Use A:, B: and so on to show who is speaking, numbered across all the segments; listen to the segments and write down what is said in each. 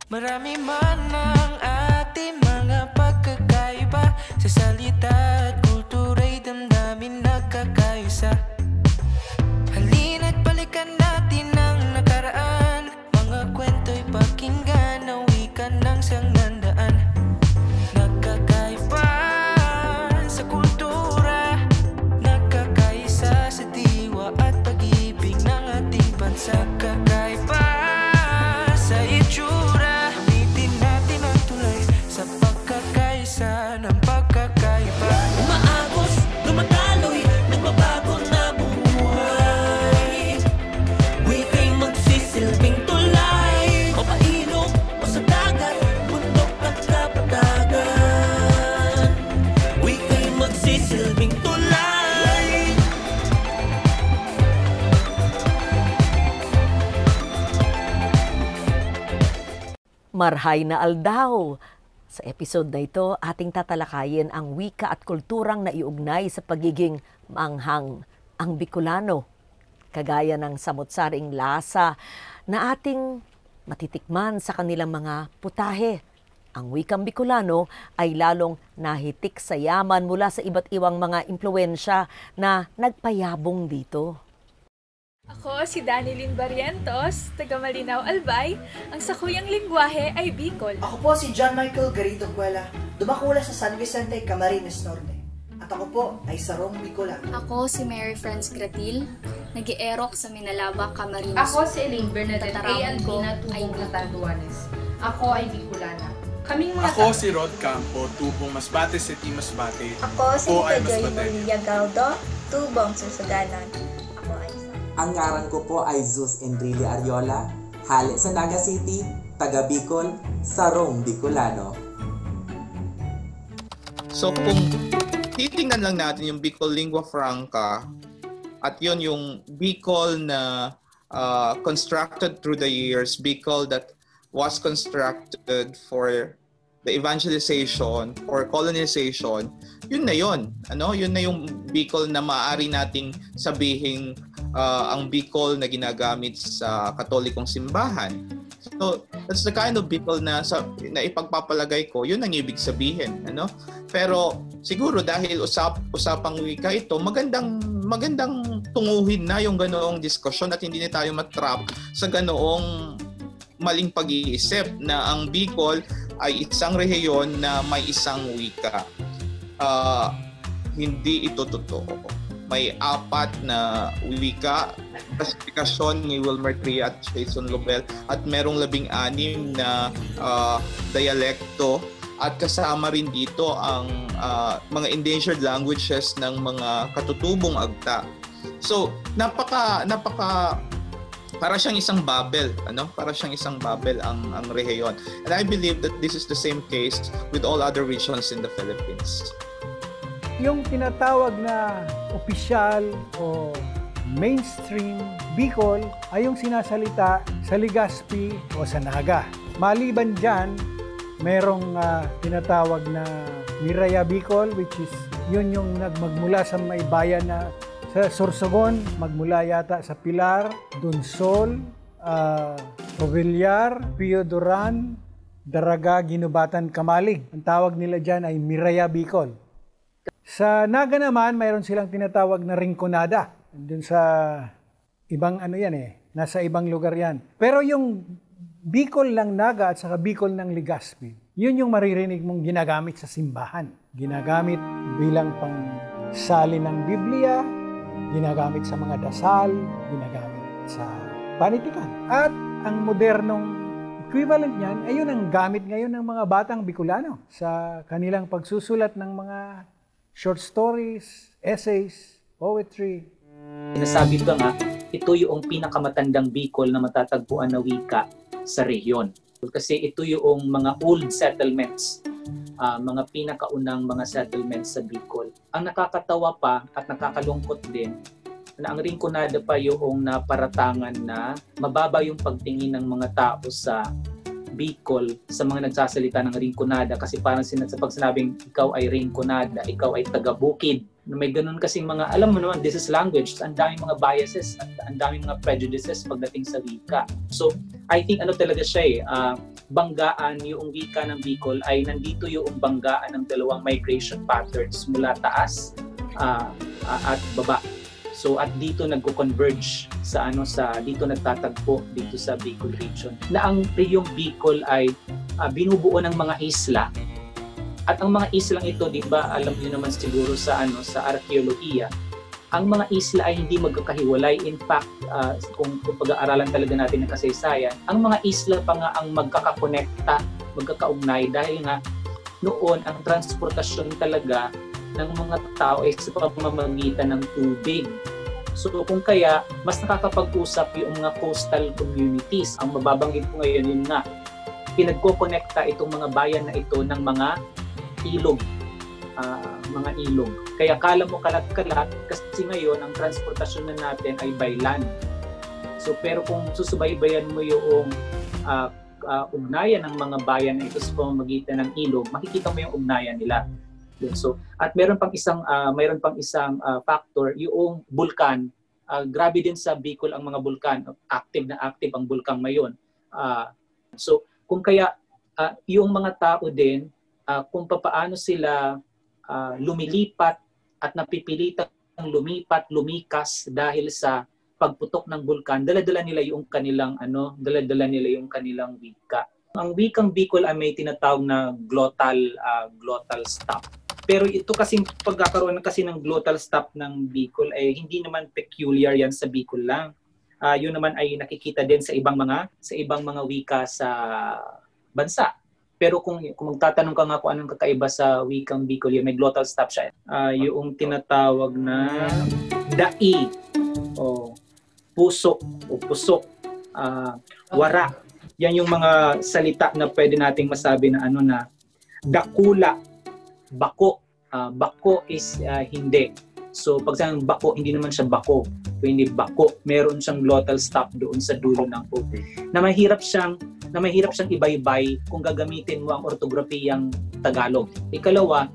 A: Marami man ang ating mga pagkakaiba, sa salita at kultura'y damdamin nagkakaisa. Halina't balikan natin ang nakaraan, mga kwento'y pakinggan na wika ng sanggandaan. Nagkakaiba sa kultura, nagkakaisa sa diwa at pag-ibig ng ating bansa. Kakaiba sa itsura, gamitin natin ang tulay sa pagkakaisa ng pagkakaiba. Umaagos, dumadaloy, nagbabago na buhay. Wika'y magsisilbing tulay, o pailog o sa dagat, bundok at kapatagan. Wika'y magsisilbing tulay.
B: Marhay na aldaw! Sa episode na ito, ating tatalakayin ang wika at kulturang naiugnay sa pagiging manghang, ang Bicolano. Kagaya ng samot-saring lasa na ating matitikman sa kanilang mga putahe. Ang wikang Bicolano ay lalong nahitik sa yaman mula sa iba't ibang mga impluensya na nagpayabong dito.
C: Ako si Danilyn Barrientos, taga Malinaw, Albay. Ang sakuyang lingwahe ay Bicol.
D: Ako po si John Michael Garrido Cuela, dumakula sa San Vicente, Camarines Norte. At ako po ay Sarong Bicolano.
E: Ako si Mary Franz Gratil, nag-ierok sa Minalaba, Camarines.
F: Ako si Elaine Bernadette
E: Tataraman ko
F: Albina,
E: ay
F: tubong Catanduanes. Ako ay Bicolana. Kaming mga
G: Ako si Rod Campo, tubong Masbate City, Masbate.
H: Ako si Joy Maria Galdo, tubong Susaganan. Ako ay
I: Ang ngaran ko po ay Zeus Enrile Ariola, hali sa Naga City, taga Bicol, Sarong Bicolano.
J: So kung titingnan lang natin yung Bicol Lingua Franca at yun yung Bicol na constructed through the years, Bicol that was constructed for the evangelization or colonization, yun na yun. Yun na yung Bicol na maaari nating sabihin ang Bicol na ginagamit sa Katolikong simbahan. So, that's the kind of Bicol na ipagpapalagay ko, yun ang ibig sabihin. Pero siguro dahil usapang wika ito, magandang tunguhin na yung ganoong diskusyon at hindi na tayo matrap sa ganoong maling pag-iisip na ang Bicol ay isang rehiyon na may isang wika. Hindi ito totoo. May 4 na wika, klasifikasyon ni Wilmer Tria at Jason Lobel, at merong 16 na dialekto, at kasama rin dito ang mga endangered languages ng mga katutubong agta. So, para siyang isang Babel, Para siyang isang Babel ang rehiyon. And I believe that this is the same case with all other regions in the Philippines.
K: Yung tinatawag na opisyal o mainstream Bicol ay yung sinasalita sa Legazpi o sa Naga. Maliban dyan, merong tinatawag na Miraya Bicol, which is yun yung magmula sa may bayan na sa Sorsogon, magmula yata sa Pilar, Dunsol, Provillar, Pio Duran, Daraga, Ginubatan, Kamalig. Ang tawag nila dyan ay Miraya Bicol. Sa Naga naman, mayroon silang tinatawag na Rinconada. Doon sa ibang nasa ibang lugar yan. Pero yung Bicol ng Naga at saka Bicol ng Legazpi, yun yung maririnig mong ginagamit sa simbahan. Ginagamit bilang pang-sali ng Biblia, ginagamit sa mga dasal, ginagamit sa panitikan. At ang modernong equivalent niyan ay yun ang gamit ngayon ng mga batang Bicolano sa kanilang pagsusulat ng mga short stories, essays, poetry.
L: Sinasabi ko nga, ito yung pinakamatandang Bicol na matatagpuan na wika sa rehiyon. Kasi ito yung mga old settlements, mga pinakaunang mga settlements sa Bicol. Ang nakakatawa pa at nakakalungkot din, na ang Rinconada pa yung naparatangan na mababa yung pagtingin ng mga tao sa Bicol sa mga nagsasalita ng rinconada kasi parang sa pag sinabing ikaw ay rinconada, ikaw ay taga-bukid. May ganun kasing mga, alam mo naman, this is language. Ang daming mga biases, ang daming mga prejudices pagdating sa wika. So, I think ano talaga siya banggaan yung wika ng Bicol ay nandito yung banggaan ng dalawang migration patterns mula taas at baba. So at dito nagko-converge sa dito nagtatagpo dito sa Bicol region. Na ang reyong Bicol ay binubuo ng mga isla. At ang mga islang ito, 'di ba, alam niyo naman siguro sa arkeolohiya, ang mga isla ay hindi magkakahiwalay. In fact, kung pag-aaralan talaga natin ng kasaysayan, ang mga isla pa nga ang magkakakonekta, magkakaugnay dahil nga noon ang transportasyon talaga ng mga tao ay sa pamamagitan ng tubig. So kung kaya, mas nakakapag-usap yung mga coastal communities. Ang mababanggit ko ngayon yun nga, pinagkokonekta itong mga bayan na ito ng mga ilog. Kaya kala mo kalat-kalat kasi ngayon ang transportasyon na natin ay by land. So pero kung susubaybayan mo yung ugnayan ng mga bayan na ito sa pamamagitan ng ilog, makikita mo yung ugnayan nila. So at mayroon pang isang factor, yung bulkan. Grabe din sa Bicol ang mga bulkan, active ang bulkan ngayon. So kung kaya yung mga tao din kung paano sila lumilipat at napipilitang lumikas dahil sa pagputok ng bulkan, dala-dala nila yung kanilang wika. Ang wikang Bicol ay may tinatawag na glottal stop. Pero ito kasing pagkakaroon kasi ng glottal stop ng Bicol ay hindi naman peculiar yan sa Bicol lang. Yun naman ay nakikita din sa ibang mga wika sa bansa. Pero kung magtatanong ka nga kung anong kakaiba sa wikang Bicol, yung may glottal stop siya. Yung tinatawag na dai o puso o pusok, wara. Yan yung mga salita na pwede nating masabi na na dakula, bako. Bako is hindi. So pag sayang bako, hindi naman siya bako. Hindi bako. Meron siyang glottal stop doon sa dulo ng o. Na mahirap siyang ibaybay kung gagamitin mo ang ortografiyang Tagalog. Ikalawa,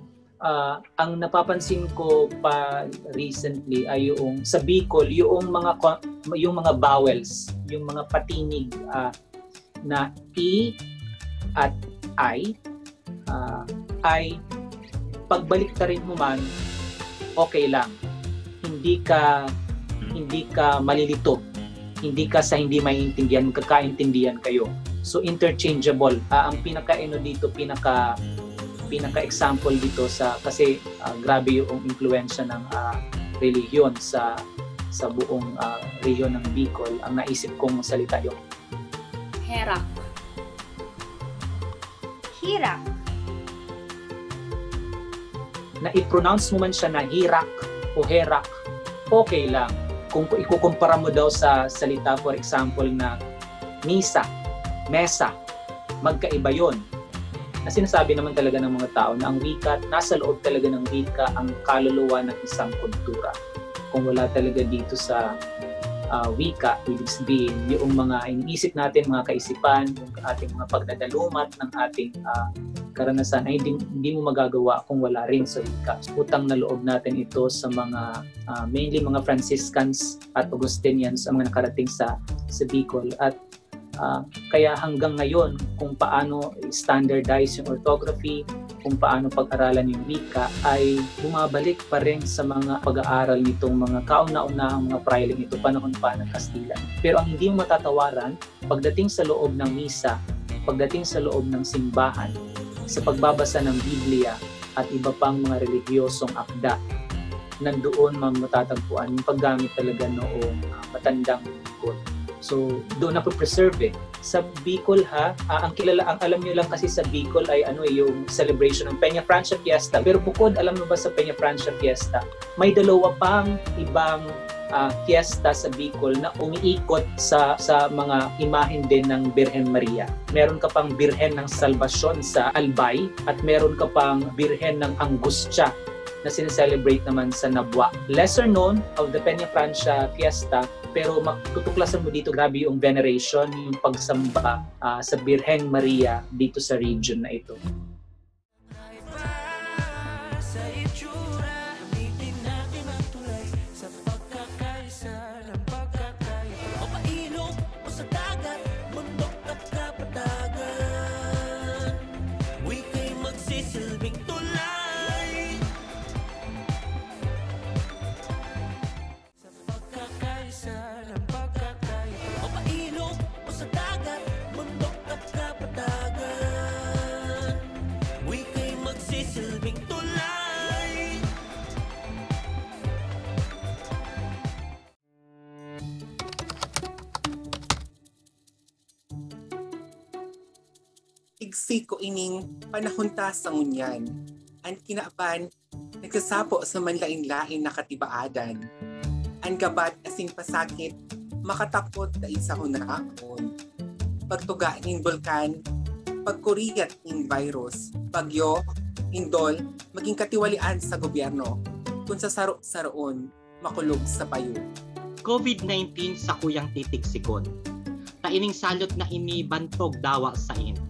L: ang napapansin ko pa recently ay yung sa Bicol, yung mga vowels, yung mga patinig na i at ay pagbalik ta rin mo man, okay lang. Hindi ka malilito. Hindi ka sa hindi maintindihan, magkakaintindihan kayo. So interchangeable. Ang pinaka-example dito kasi grabe yung impluwensya ng relihiyon sa buong rehiyon ng Bicol. Ang naisip kong salita yung
E: Herak.
H: Hirak.
L: Na i-pronounce mo man siya na hirak o herak, okay lang. Kung ikukumpara mo daw sa salita, for example, na misa, mesa, magkaiba yun. Na sinasabi naman talaga ng mga tao na ang wika, nasa loob talaga ng wika ang kaluluwa ng isang kultura. Kung wala talaga dito sa wika, ibig sabihin, yung mga iniisip natin, mga kaisipan, yung ating mga pagdadalumat ng ating karanasan ay hindi mo magagawa kung wala rin sa wika. Utang na loob natin ito sa mga mainly mga Franciscans at Augustinians ang mga nakarating sa Bicol. At kaya hanggang ngayon kung paano standardize yung orthography, kung paano pag-aralan yung wika ay bumabalik pa rin sa mga pag-aaral nitong mga kauna-unahang mga priling ito panahon pa ng Kastila. Pero ang hindi mo matatawaran pagdating sa loob ng misa, pagdating sa loob ng simbahan, sa pagbabasa ng Biblia at iba pang mga relihiyosong akda, nandoon matatagpuan yung paggamit talaga noong matandang Bicol. So doon na po-preserve Sa Bicol ang alam niyo lang kasi sa Bicol ay yung celebration ng Peña Francia Fiesta. Pero bukod, alam mo ba sa Peña Francia Fiesta, may dalawa pang ibang fiesta sa Bicol na umiikot sa mga imahen din ng Birhen Maria. Meron ka pang Birhen ng Salvacion sa Albay at meron ka pang Birhen ng Angustia na sineselebrate naman sa Nabwa. Lesser known of the Peña Francia Fiesta, pero matutuklasan mo dito grabe yung veneration, yung pagsamba sa Birhen Maria dito sa region na ito.
M: Igsiko ining panahunta sa ngunyan, ang kinaaban nagsasapo sa manlain-lain na katibaadan, ang gabat asing pasakit makatakot na isa hunaakon, pagtuga ng bulkan, pagkuriyat ng virus, bagyo, indol, maging katiwalian sa gobyerno, kung sa saro-saroon makulog sa payo.
N: COVID-19 sa kuyang titigsikon, taining salot na ini bantog dawa sa in.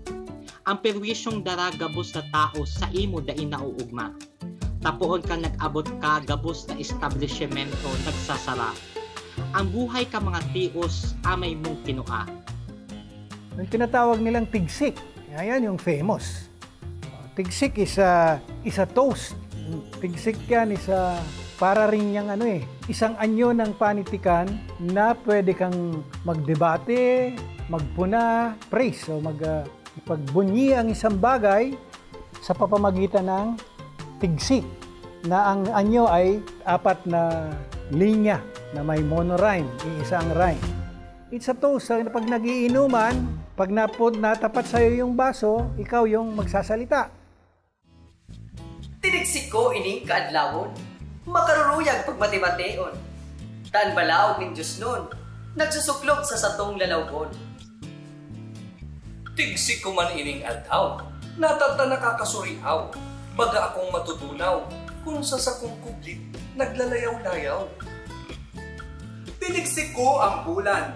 N: Ang perwisyong dara gabos na tao sa imo dain nauugma. Tapuon ka nag-abot ka gabos na establishmento nagsasara. Ang buhay ka mga tios amay mong kinua.
K: Ang tinatawag nilang tigsik, ayan yung famous. Tigsik is a toast. Tigsik yan is para rin yung isang anyo ng panitikan na pwede kang magdebate, magpuna, praise o pagbunyi ang isang bagay sa papamagitan ng tigsik na ang anyo ay 4 na linya na may monorhyme, iisa ang rhyme. It's a toast. Pag nagiinuman, pag natapat sa'yo yung baso, ikaw yung magsasalita.
O: Tinigsik ko ining kaadlawon, makaruruyag pagmati-mateon. Taan balaog ning Diyos nun, nagsusuklog sa satong lalawgon.
P: Tigsik ko man ining adlaw, natata nakakasuriaw, baga akong matutunaw, kung sa sakong kublit, naglalayaw-layaw.
Q: Tinigsik ko ang bulan,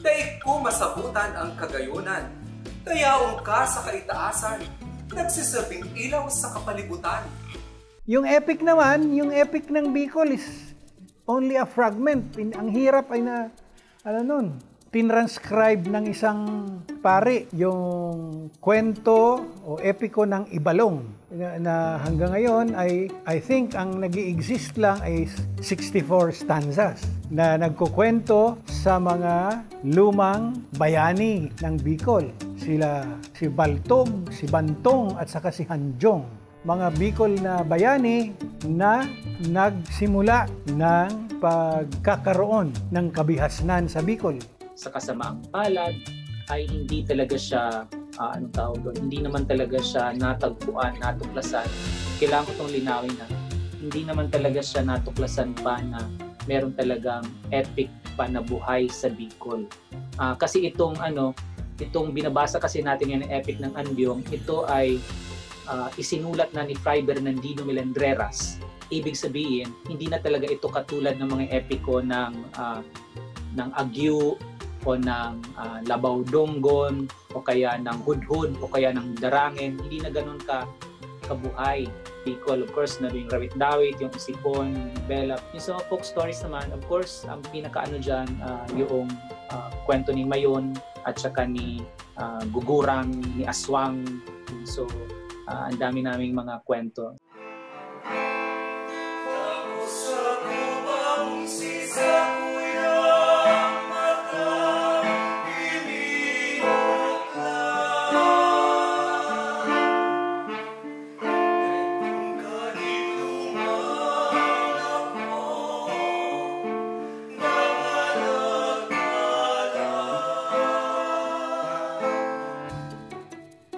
Q: daig ko masabutan ang kagayunan, dayaong ka sa kaitaasan, nagsisabing ilaw sa kapalibutan.
K: Yung epic naman, yung epic ng Bicol is only a fragment. Ang hirap ay tinranscribe ng isang pari yung kwento o epiko ng Ibalong na hanggang ngayon ay I think ang nag-i-exist lang ay 64 stanzas na nagkukwento sa mga lumang bayani ng Bicol. Sila si Baltog, si Bantong at saka si Hanjong. Mga Bicol na bayani na nagsimula ng pagkakaroon ng kabihasnan sa Bicol.
L: Sa kasamaang palad ay hindi talaga siya hindi naman talaga siya natagpuan, natuklasan. Kailangan ko itong linawin na hindi naman talaga siya natuklasan pa na meron talagang epic pa na buhay sa Bicol. Kasi itong binabasa kasi natin yung epic ng Anbyong, ito ay isinulat na ni Fray Bernardino Melendreras. Ibig sabihin, hindi na talaga ito katulad ng mga epiko ng Agyo o ng Labaw Donggon o kaya ng Hudhud o kaya ng Darangin. Hindi na ganun kabuhay. Bicol, of course, na yung Rawit-Dawit, yung Isipon, yung Belap. Yung sa folk stories naman, of course, ang pinakaano dyan, yung kwento ni Mayon at saka ni Gugurang, ni Aswang. So, ang dami naming mga kwento.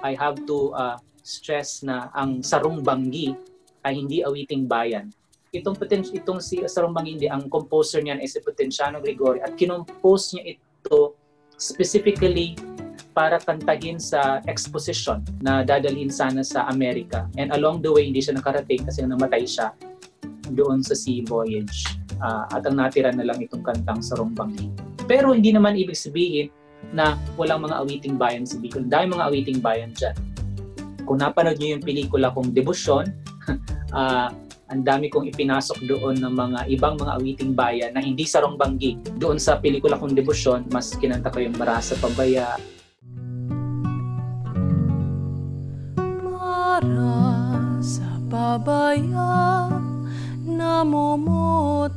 L: I have to stress na ang Sarong Banggi ay hindi awiting bayan. Itong si Sarong Banggi, hindi, ang composer niyan ay si Potenciano Gregorio at kinompose niya ito specifically para kantahin sa exposition na dadalhin sana sa Amerika. And along the way, hindi siya nakarating kasi namatay siya. doon sa sea voyage. At ang natira na lang itong kantang Sarong Banggi. Pero hindi naman ibig sabihin na walang mga awiting bayan sa Bicol. Dahil mga awiting bayan dyan. Kung napanood nyo yung pelikula kong Debosyon, ang dami kong ipinasok doon ng mga ibang mga awiting bayan na hindi Sarong Banggi. Doon sa pelikula kong Debosyon, mas kinanta ko yung Marasa Pabaya.
A: Marasa Pabaya namumutan,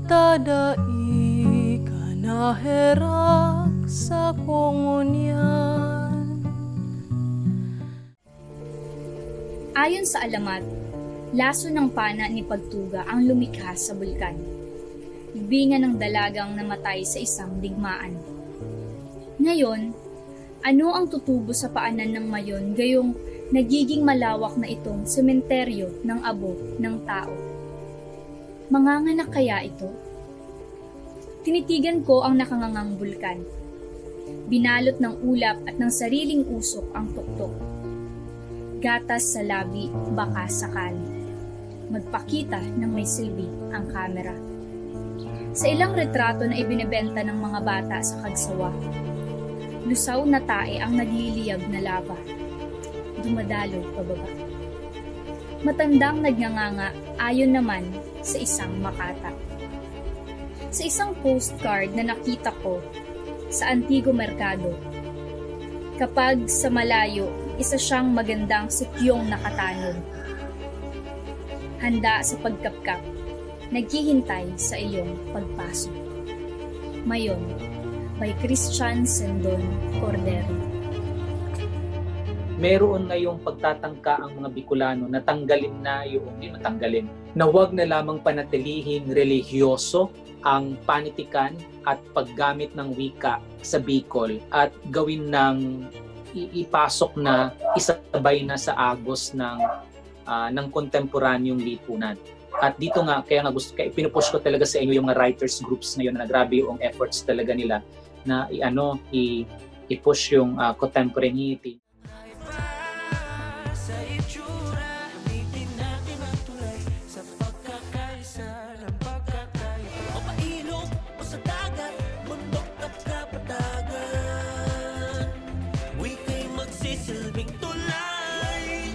A: tadai ka na herak sa kungunyan.
E: Ayon sa alamat, laso ng pana ni Pagtuga ang lumikha sa bulkan. Libingan ng dalagang namatay sa isang digmaan. Ngayon, ano ang tutubo sa paanan ng Mayon gayong nagiging malawak na itong sementeryo ng abo ng tao? Manganganak kaya ito? Tinitigan ko ang nakangangang bulkan. Binalot ng ulap at ng sariling usok ang tuktok. Gatas sa labi, baka sakali. Magpakita ng may silbi ang kamera. Sa ilang retrato na ibinebenta ng mga bata sa Kagsawa, lusaw na tae ang nagliliyab na lava. Dumadalo pababa. Matandang nagnganganga ayon naman sa isang makata. Sa isang postcard na nakita ko sa Antigo Mercado, kapag sa malayo, isa siyang magandang sikyong nakatanod. Handa sa pagkapkap, naghihintay sa iyong pagpasok. Mayon, by Christian Sendon Cordero.
L: Meron ngayong pagtatangka ang mga Bicolano na tanggalin na yung, hindi matanggalin, na huwag na lamang panatilihing relihiyoso ang panitikan at paggamit ng wika sa Bicol at gawin ng ipasok na isabay na sa agos ng kontemporanyong lipunan. At dito nga, kaya nga pinupush ko talaga sa inyo yung mga writers groups ngayon na grabe yung efforts talaga nila na i-push yung contemporaneity.
A: Sa itsura, gamitin natin ang tulay sa pagkakaisa ng pagkakaiba. O pailog o sa dagat, bundok at kapatagan, wika'y magsisilbing tulay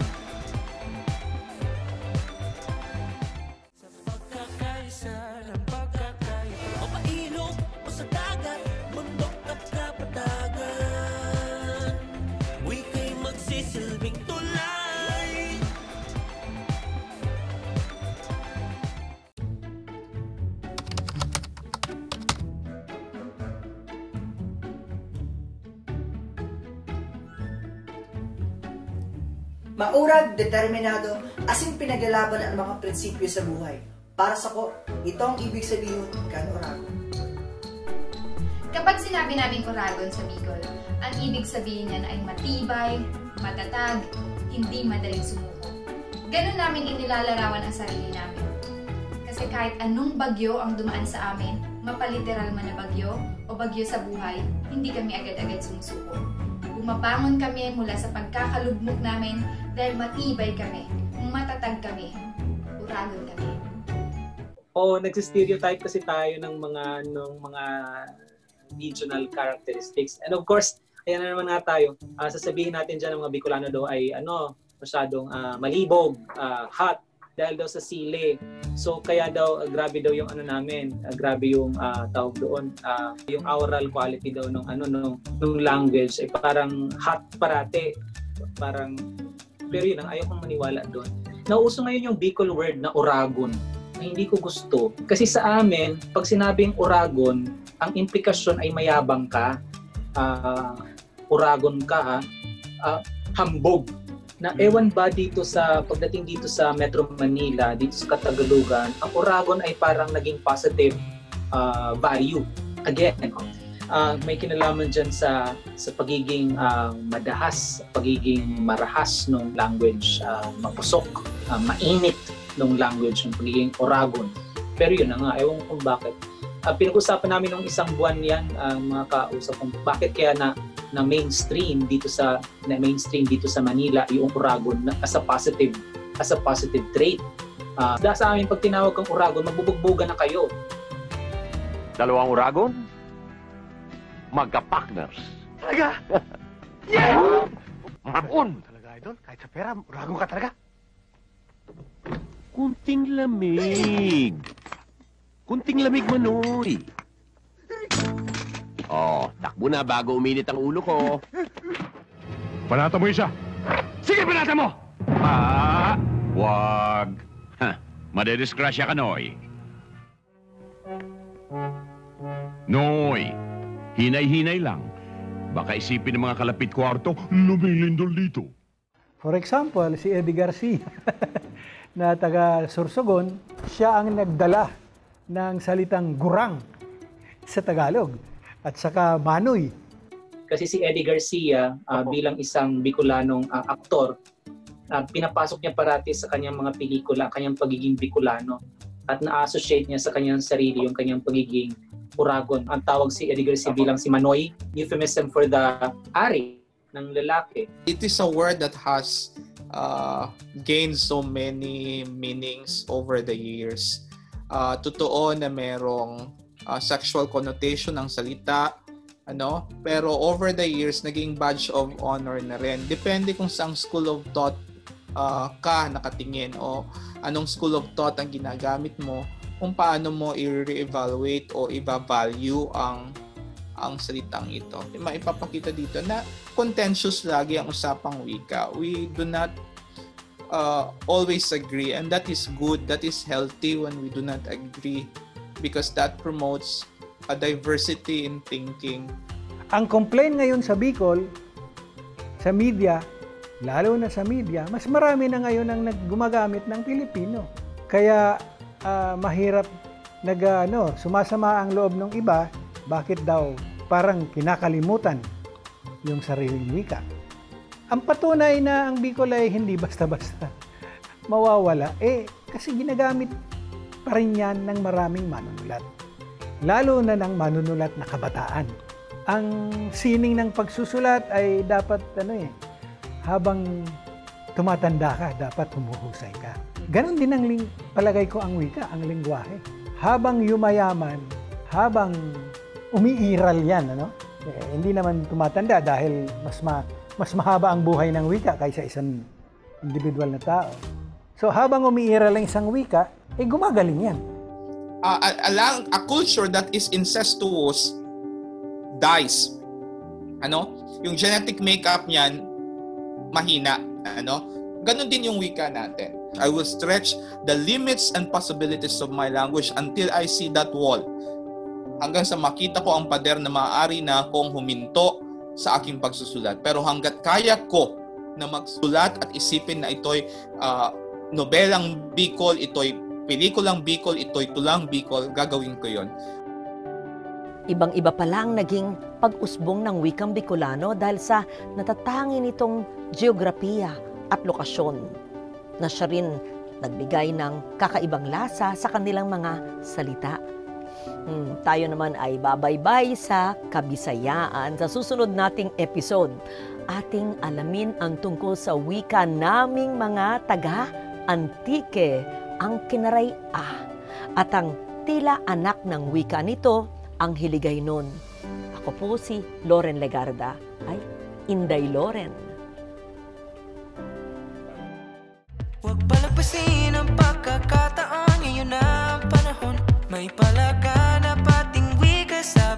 A: sa pagkakaisa ng pagkakaiba. O pailog o sa dagat, bundok at kapatagan, wika'y magsisilbing tulay.
D: Maurag, determinado, asin pinaglalaban ang mga prinsipyo sa buhay. Para sa ko, ito ang ibig sabihin kan Oragon.
F: Kapag sinabi namin Oragon sa Bicol, ang ibig sabihin niyan ay matibay, matatag, hindi madaling sumuko. Ganun namin inilalarawan ang sarili namin. Kasi kahit anong bagyo ang dumaan sa amin, mapaliteral man na bagyo o bagyo sa buhay, hindi kami agad-agad sumusuko. Bumabangon kami mula sa pagkakalugmok namin dahil matibay kami, matatag kami, Oragon kami.
L: Nagsistereotype kasi tayo ng mga regional characteristics. And of course, ayan na naman nga tayo. Sasabihin natin dyan ng mga Bicolano daw ay masyadong malibog, hot, dahil daw sa sili. So kaya daw, grabe daw yung grabe yung tawag doon, yung oral quality daw nung language ay parang hot parate. Pero yun, ayaw kong maniwala doon. Nauuso ngayon yung Bicol word na Oragon. Hindi ko gusto. Kasi sa amin, pag sinabing Oragon, ang implikasyon ay mayabang ka, Oragon ka, hambog. Na ewan ba pagdating dito sa Metro Manila, dito sa Katagalugan, ang Oragon ay parang naging positive value. Again, may kinalaman dyan sa pagiging madahas, pagiging marahas ng language, mapusok, mainit ng language, ng pagiging Oragon. Pero yun na nga, ewan kung bakit. Pinag-usapan namin ng isang buwan yan, mga kausap kung bakit kaya na mainstream dito sa Manila yung Oragon as a positive as a positive trait. Sa amin, pag tinawag kang uragon, magbubugbugan na kayo.
R: Dalawang uragon? Magka-partners.
S: Talaga? Yeah! Maroon! Talaga, idol. Kahit sa pera, uragon ka talaga.
R: Kunting lamig. Kunting lamig, Manoy. Oh, takbo na bago uminit ang ulo ko.
S: Panata mo isa. Sige, panata mo!
R: Wag. Madedisgrasya ka, Noy. Noy, hinay-hinay lang. Baka isipin ng mga kalapit kwarto, lumilindol dito.
K: For example, si Eddie Garcia na taga Sorsogon, siya ang nagdala ng salitang gurang sa Tagalog at saka manoy.
L: Kasi si Eddie Garcia bilang isang Bicolanong aktor, pinapasok niya parati sa kanyang mga pelikula, kanyang pagiging Bicolano at na-associate niya sa kanyang sarili yung kanyang pagiging uragon. Ang tawag si Eddie Garcia bilang si Manoy, euphemism for the ari ng lalaki.
J: It is a word that has gained so many meanings over the years. Totoo na merong sexual connotation ng salita, pero over the years naging badge of honor na rin. Depende kung saang school of thought ka nakatingin o anong school of thought ang ginagamit mo, kung paano mo i-re-evaluate o i-value ang salitang ito. Maipapakita dito na contentious lagi ang usapang wika. We do not always agree, and that is good, that is healthy when we do not agree, because that promotes a diversity in thinking.
K: Ang complaint ngayon sa Bicol, sa media, lalo na sa media, mas marami na ngayon ang gumagamit ng Pilipino. Kaya mahirap sumasama ang loob ng iba, bakit daw parang kinakalimutan yung sariling wika. Ang patunay na ang Bicol ay hindi basta-basta mawawala, kasi ginagamit pa rin yan ng maraming manunulat. Lalo na ng manunulat na kabataan. Ang sining ng pagsusulat ay dapat habang tumatanda ka, dapat humuhusay ka. Ganon din ang palagay ko ang wika, ang lengguwahe. Habang yumayaman, habang umiiral yan, hindi naman tumatanda dahil mas mahaba ang buhay ng wika kaysa isang individual na tao. So habang umiiral ang isang wika, gumagaling yan.
J: A culture that is incestuous dies. Yung genetic makeup niyan mahina. Ganon din yung wika natin. I will stretch the limits and possibilities of my language until I see that wall. Hanggang sa makita ko ang pader na maaari na akong huminto sa aking pagsusulat. Pero hanggat kaya ko na magsulat at isipin na ito'y nobelang Bicol, ito'y pelikulang Bicol, ito'y tulang Bicol, gagawin ko yon.
B: Ibang-iba pa lang naging pag-usbong ng wikang Bicolano dahil sa natatangi nitong geografiya at lokasyon na siya rin nagbigay ng kakaibang lasa sa kanilang mga salita. Tayo naman ay babaybay sa Kabisayaan. Sa susunod nating episode, ating alamin ang tungkol sa wika naming mga taga-Antique, ang Kinaray-a, at ang tila anak ng wika nito, ang Hiligaynon. Ako po si Loren Legarda, ay Inday Loren.
A: Huwag palagpasin ang pagkakataon, ngayon na ang panahon. May palaganap ating wika sa